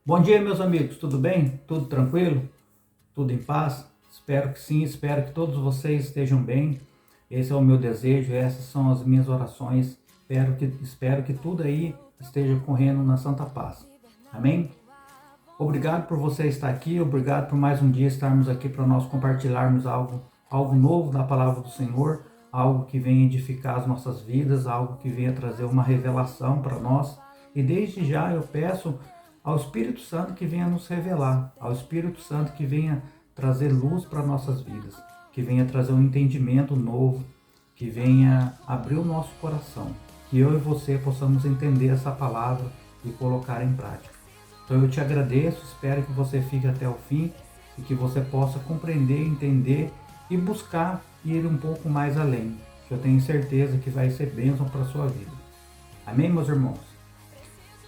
Bom dia, meus amigos, tudo bem? Tudo tranquilo? Tudo em paz? Espero que sim, espero que todos vocês estejam bem. Esse é o meu desejo, essas são as minhas orações. Espero que tudo aí esteja correndo na santa paz. Amém? Obrigado por você estar aqui, obrigado por mais um dia estarmos aqui para nós compartilharmos algo novo da palavra do Senhor, algo que venha edificar as nossas vidas, algo que venha trazer uma revelação para nós. E desde já eu peço ao Espírito Santo que venha nos revelar, ao Espírito Santo que venha trazer luz para nossas vidas, que venha trazer um entendimento novo, que venha abrir o nosso coração, que eu e você possamos entender essa palavra e colocar em prática. Então eu te agradeço, espero que você fique até o fim e que você possa compreender, entender e buscar ir um pouco mais além, que eu tenho certeza que vai ser bênção para a sua vida. Amém, meus irmãos?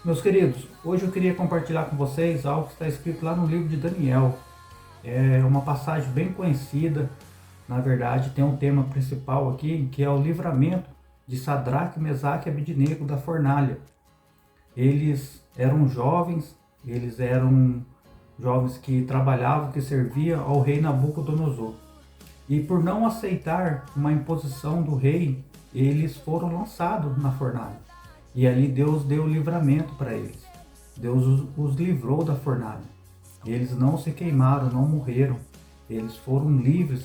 Meus queridos, hoje eu queria compartilhar com vocês algo que está escrito lá no livro de Daniel. É uma passagem bem conhecida, na verdade tem um tema principal aqui, que é o livramento de Sadraque, Mesaque e Abednego da fornalha. Eles eram jovens que trabalhavam, que serviam ao rei Nabucodonosor. E por não aceitar uma imposição do rei, eles foram lançados na fornalha. E ali Deus deu livramento para eles. Deus os livrou da fornalha. Eles não se queimaram, não morreram. Eles foram livres.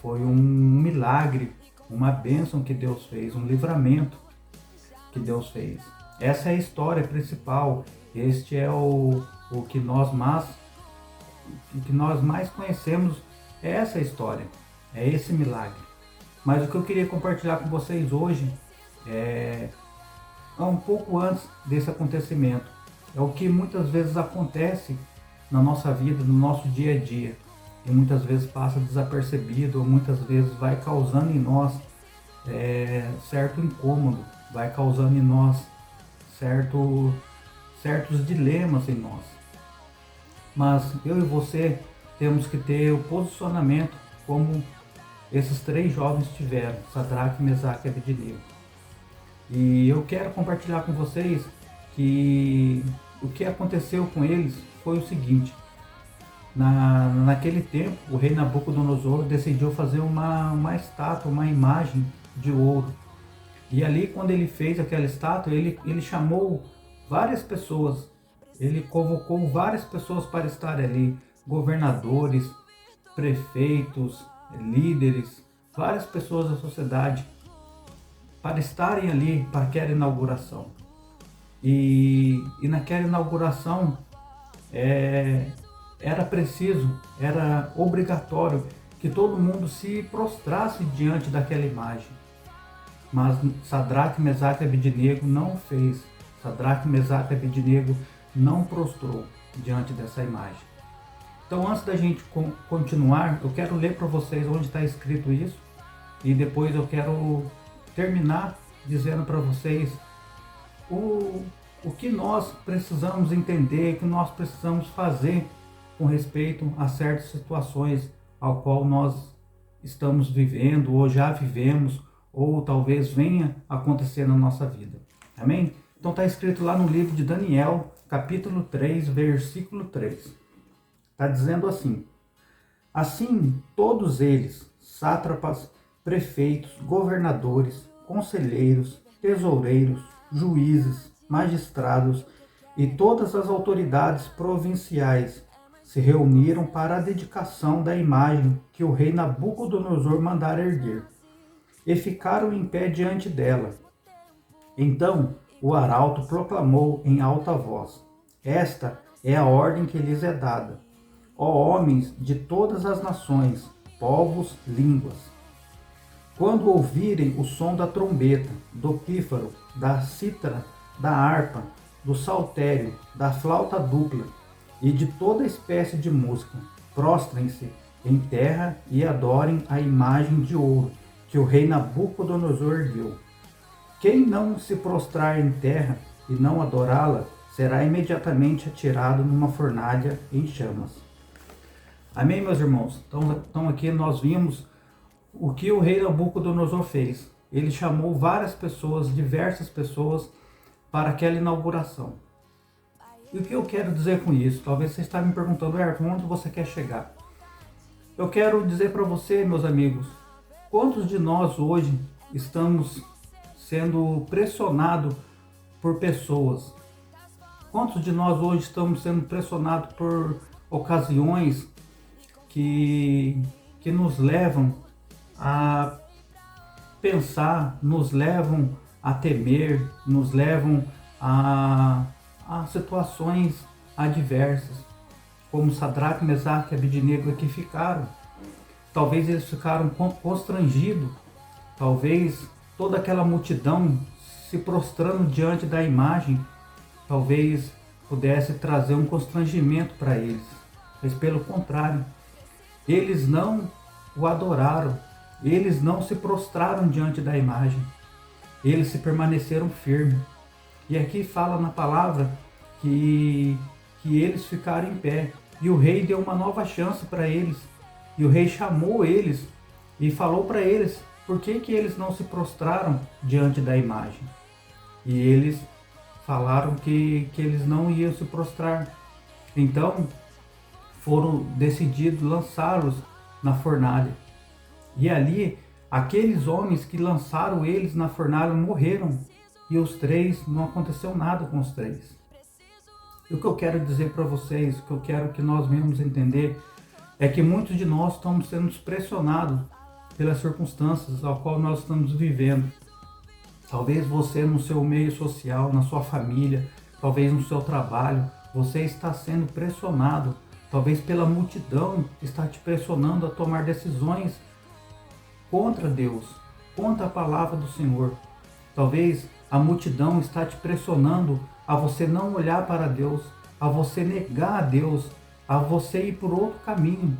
Foi um milagre, uma bênção que Deus fez, um livramento que Deus fez. Essa é a história principal. Este é o que nós mais conhecemos, é essa história, é esse milagre. Mas o que eu queria compartilhar com vocês hoje é um pouco antes desse acontecimento. É o que muitas vezes acontece na nossa vida, no nosso dia a dia, e muitas vezes passa desapercebido, ou muitas vezes vai causando em nós certo incômodo, vai causando em nós certos dilemas em nós. Mas eu e você temos que ter o posicionamento como esses três jovens tiveram, Sadraque, Mesaque e Abednego. E eu quero compartilhar com vocês que o que aconteceu com eles foi o seguinte. Naquele tempo, o rei Nabucodonosor decidiu fazer uma estátua, uma imagem de ouro. E ali, quando ele fez aquela estátua, ele chamou várias pessoas. Ele convocou várias pessoas para estar ali. Governadores, prefeitos, líderes, várias pessoas da sociedade para estarem ali para aquela inauguração. E naquela inauguração era preciso, era obrigatório que todo mundo se prostrasse diante daquela imagem. Mas Sadraque, Mesaque e Abednego não fez. Sadraque, Mesaque e Abednego não prostrou diante dessa imagem. Então, antes da gente continuar, eu quero ler para vocês onde está escrito isso. E depois eu quero terminar dizendo para vocês o que nós precisamos entender, o que nós precisamos fazer com respeito a certas situações ao qual nós estamos vivendo, ou já vivemos, ou talvez venha acontecer na nossa vida. Amém? Então está escrito lá no livro de Daniel, capítulo 3, versículo 3. Está dizendo assim: assim todos eles, sátrapas, prefeitos, governadores, conselheiros, tesoureiros, juízes, magistrados e todas as autoridades provinciais se reuniram para a dedicação da imagem que o rei Nabucodonosor mandara erguer, e ficaram em pé diante dela. Então o arauto proclamou em alta voz: esta é a ordem que lhes é dada, ó homens de todas as nações, povos, línguas. Quando ouvirem o som da trombeta, do pífaro, da cítara, da harpa, do saltério, da flauta dupla e de toda espécie de música, prostrem-se em terra e adorem a imagem de ouro que o rei Nabucodonosor ergueu. Quem não se prostrar em terra e não adorá-la, será imediatamente atirado numa fornalha em chamas. Amém, meus irmãos? Então aqui nós vimos o que o rei Nabucodonosor fez. Ele chamou várias pessoas, diversas pessoas, para aquela inauguração. E o que eu quero dizer com isso? Talvez você está me perguntando, Ayrton, onde você quer chegar? Eu quero dizer para você, meus amigos, quantos de nós hoje estamos sendo pressionados por pessoas? Quantos de nós hoje estamos sendo pressionados por ocasiões que nos levam a pensar, nos levam a temer, nos levam a situações adversas, como Sadraque, Mesaque e Abednego aqui ficaram. Talvez eles ficaram constrangidos, talvez toda aquela multidão se prostrando diante da imagem, talvez pudesse trazer um constrangimento para eles, mas pelo contrário, eles não o adoraram, eles não se prostraram diante da imagem, eles se permaneceram firmes. E aqui fala na palavra que eles ficaram em pé, e o rei deu uma nova chance para eles, e o rei chamou eles e falou para eles por que eles não se prostraram diante da imagem. E eles falaram que eles não iam se prostrar. Então foram decididos lançá-los na fornalha. E ali, aqueles homens que lançaram eles na fornalha morreram. E os três, não aconteceu nada com os três. E o que eu quero dizer para vocês, o que eu quero que nós venhamos entender, é que muitos de nós estamos sendo pressionados pelas circunstâncias ao qual nós estamos vivendo. Talvez você no seu meio social, na sua família, talvez no seu trabalho, você está sendo pressionado. Talvez pela multidão está te pressionando a tomar decisões contra Deus, contra a palavra do Senhor. Talvez a multidão está te pressionando a você não olhar para Deus, a você negar a Deus, a você ir por outro caminho.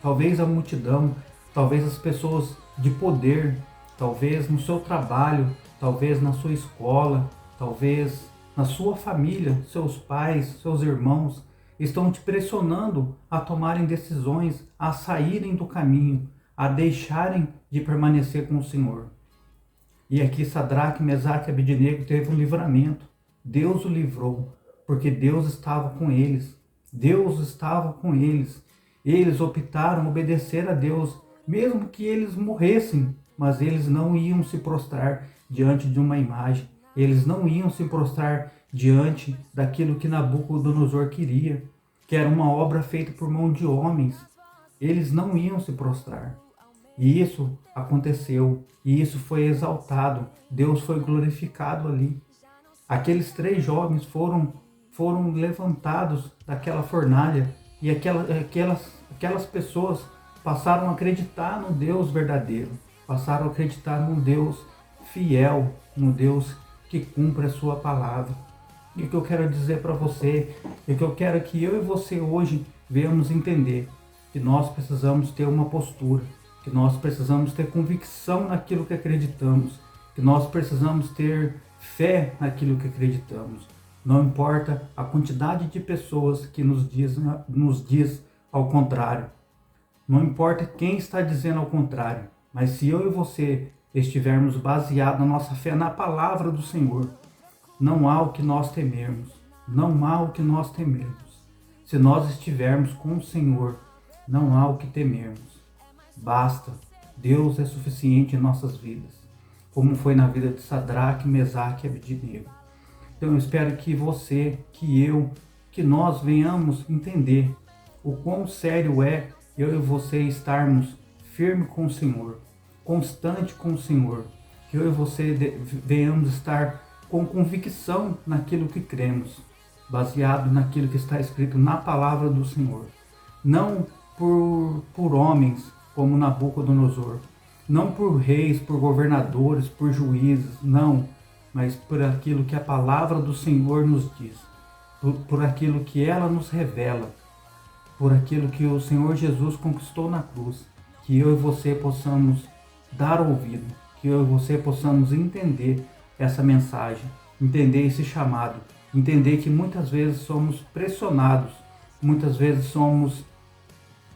Talvez a multidão, talvez as pessoas de poder, talvez no seu trabalho, talvez na sua escola, talvez na sua família, seus pais, seus irmãos, estão te pressionando a tomarem decisões, a saírem do caminho, a deixarem de permanecer com o Senhor. E aqui Sadraque, Mesaque e Abednego teve um livramento. Deus o livrou, porque Deus estava com eles. Deus estava com eles. Eles optaram obedecer a Deus, mesmo que eles morressem, mas eles não iam se prostrar diante de uma imagem. Eles não iam se prostrar diante daquilo que Nabucodonosor queria, que era uma obra feita por mão de homens. Eles não iam se prostrar. E isso aconteceu, e isso foi exaltado. Deus foi glorificado ali. Aqueles três jovens foram levantados daquela fornalha, e aquelas pessoas passaram a acreditar no Deus verdadeiro, passaram a acreditar no Deus fiel, no Deus que cumpre a sua palavra. E o que eu quero dizer para você, e o que eu quero que eu e você hoje venhamos entender, que nós precisamos ter uma postura, que nós precisamos ter convicção naquilo que acreditamos, que nós precisamos ter fé naquilo que acreditamos. Não importa a quantidade de pessoas que nos diz ao contrário. Não importa quem está dizendo ao contrário. Mas se eu e você estivermos baseados na nossa fé na palavra do Senhor, não há o que nós temermos. Não há o que nós temermos. Se nós estivermos com o Senhor, não há o que temermos. Basta. Deus é suficiente em nossas vidas, como foi na vida de Sadraque, Mesaque e Abednego. Então eu espero que você, que nós venhamos entender o quão sério é eu e você estarmos firmes com o Senhor, constante com o Senhor, que eu e você venhamos estar com convicção naquilo que cremos, baseado naquilo que está escrito na palavra do Senhor, não por homens como Nabucodonosor, não por reis, por governadores, por juízes, não, mas por aquilo que a palavra do Senhor nos diz, por aquilo que ela nos revela, por aquilo que o Senhor Jesus conquistou na cruz, que eu e você possamos dar ouvido, que eu e você possamos entender essa mensagem, entender esse chamado, entender que muitas vezes somos pressionados, muitas vezes somos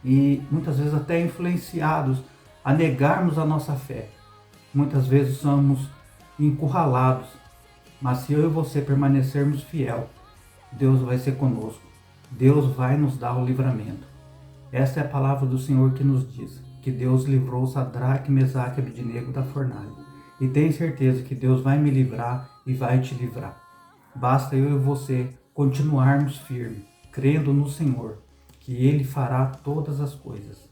e muitas vezes até influenciados a negarmos a nossa fé. Muitas vezes somos encurralados, mas se eu e você permanecermos fiel, Deus vai ser conosco. Deus vai nos dar o livramento. Esta é a palavra do Senhor que nos diz que Deus livrou Sadraque, Mesaque e Abednego da fornalha. E tenho certeza que Deus vai me livrar e vai te livrar. Basta eu e você continuarmos firmes, crendo no Senhor, que Ele fará todas as coisas.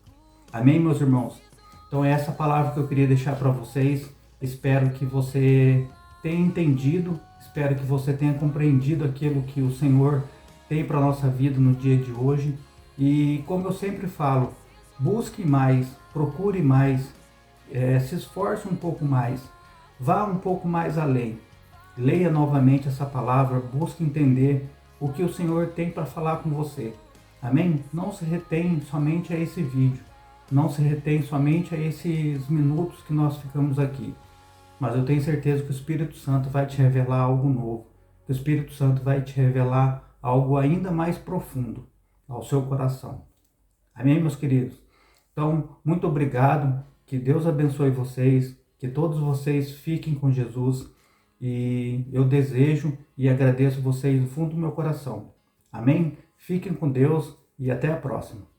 Amém, meus irmãos? Então é essa palavra que eu queria deixar para vocês. Espero que você tenha entendido, espero que você tenha compreendido aquilo que o Senhor tem para a nossa vida no dia de hoje. E como eu sempre falo, busque mais, procure mais, se esforce um pouco mais, vá um pouco mais além. Leia novamente essa palavra, busque entender o que o Senhor tem para falar com você. Amém? Não se retém somente a esse vídeo, não se retém somente a esses minutos que nós ficamos aqui. Mas eu tenho certeza que o Espírito Santo vai te revelar algo novo, que o Espírito Santo vai te revelar algo ainda mais profundo ao seu coração. Amém, meus queridos? Então, muito obrigado, que Deus abençoe vocês, que todos vocês fiquem com Jesus e eu desejo e agradeço vocês do fundo do meu coração. Amém? Fiquem com Deus e até a próxima.